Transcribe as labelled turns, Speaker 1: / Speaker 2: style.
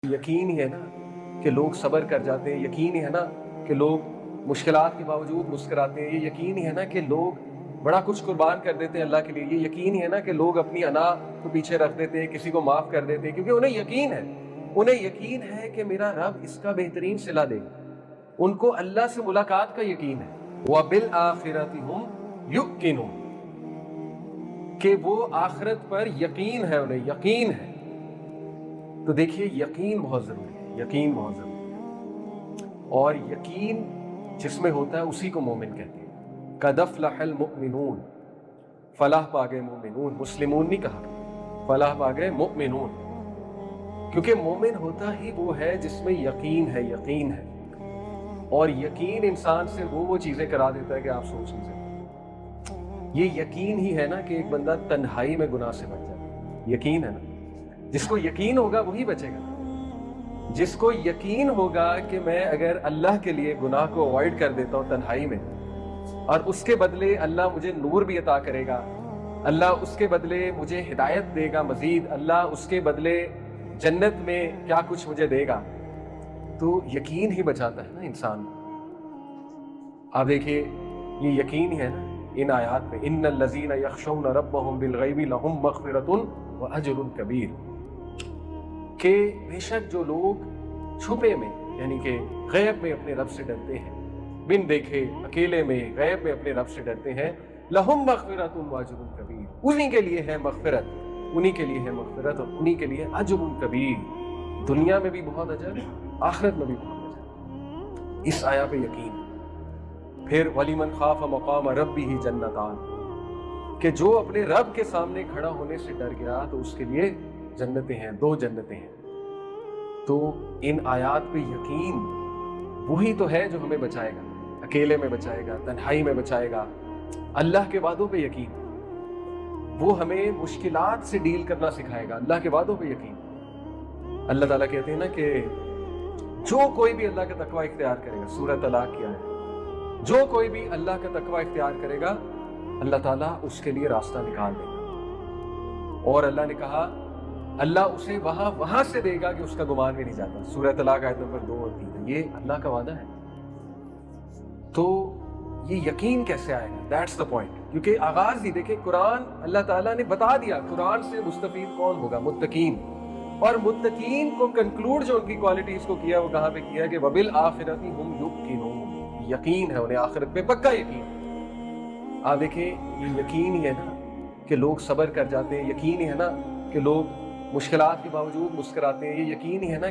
Speaker 1: यकीन ही है ना कि लोग सब्र कर जाते हैं, यकीन ही है ना कि लोग मुश्किलात के बावजूद मुस्कुराते हैं, ये यकीन ही है ना कि लोग बड़ा कुछ कुर्बान कर देते हैं अल्लाह के लिए, ये यकीन ही है ना कि लोग अपनी अना को पीछे रख देते हैं, किसी को माफ़ कर देते हैं, क्योंकि उन्हें यकीन है कि मेरा रब इसका बेहतरीन सिला देगा। उनको अल्लाह से मुलाकात का यकीन है। वबिल आखिरति हुम युक्किनून, कि वो आखिरत पर यकीन है, उन्हें यकीन है। तो देखिए, यकीन बहुत ज़रूरी है, यकीन बहुत ज़रूरी है। और यकीन जिसमें होता है उसी को मोमिन कहते हैं। कद अफ़लहल मुमिनून, फलाह पा गए मोमिनून, मुस्लिमून नहीं कहा, फलाह पा गए मोमिनून, क्योंकि मोमिन होता ही वो है जिसमें यकीन है, यकीन है। और यकीन इंसान से वो चीज़ें करा देता है कि आप सोच नहीं सकते। ये यकीन ही है ना कि एक बंदा तन्हाई में गुनाह से बच जाए, यकीन है ना। जिसको यकीन होगा वही बचेगा। जिसको यकीन होगा कि मैं अगर अल्लाह के लिए गुनाह को अवॉइड कर देता हूँ तन्हाई में, और उसके बदले अल्लाह मुझे नूर भी अता करेगा, अल्लाह उसके बदले मुझे हिदायत देगा मजीद, अल्लाह उसके बदले जन्नत में क्या कुछ मुझे देगा, तो यकीन ही बचाता है ना इंसान। आप देखिए, ये यकीन ही है ना इन आयात में, इन्नल लज़ीना यख़शौना रब्बहुम बिल ग़ैबि लहुम मग़फ़िरतुन व अज्रुन कबीर, कि बेशक जो लोग छुपे में यानी कि गैब में अपने रब से डरते हैं, बिन देखे अकेले में गैब में अपने रब से डरते हैं, लहुम मग़फ़िरतुन व अज्रुन कबीर, उन्हीं के लिए है मग़फ़िरत, उन्हीं के लिए है मग़फ़िरत और उन्हीं के लिए अज्रुन कबीर। दुनिया में भी बहुत अजर, आखिरत में भी बहुत अजर। इस आया पे यकीन। फिर वलिमन खाफ मकाम रब्बिही जन्नतान, कि जो अपने रब के सामने खड़ा होने से डर गया तो उसके लिए जन्नतें हैं, 2 जन्नतें हैं। तो इन आयात पे यकीन वही तो है जो हमें बचाएगा, अकेले में बचाएगा, तन्हाई में बचाएगा। अल्लाह के वादों पे यकीन, वो हमें मुश्किलात से डील करना सिखाएगा। अल्लाह के वादों पे यकीन। अल्लाह ताला कहते हैं ना कि जो कोई भी अल्लाह का तकवा इख्तियार करेगा, सूरह तलाक क्या है, जो कोई भी अल्लाह का तकवा इख्तियार करेगा अल्लाह ताला उसके लिए रास्ता निकाल देगा। और अल्लाह ने कहा अल्लाह उसे वहां से देगा कि उसका गुमान भी नहीं जाता। सूरह तलाक आयत नंबर 2 और 3, ये अल्लाह का वादा है। तो ये यकीन कैसे आएगा, दैट्स द पॉइंट। क्योंकि आगाज ही देखिए, कुरान अल्लाह ताला ने बता दिया कुरान से मुस्तफीद कौन होगा, मुत्तकीन। और मुत्तकीन को कंक्लूड जो उनकी क्वालिटीज को किया वो कहाँ पे किया कि वबिल आखिरती हुम युक्किनून, यकीन है उन्हें आखिरत पे, पक्का यकीन। आप देखिए, ये यकीन ही है ना कि लोग सब्र कर जाते हैं, यकीन ही है ना कि लोग मुश्किलात के बावजूद मुस्कुराते हैं, ये यकीन ही है ना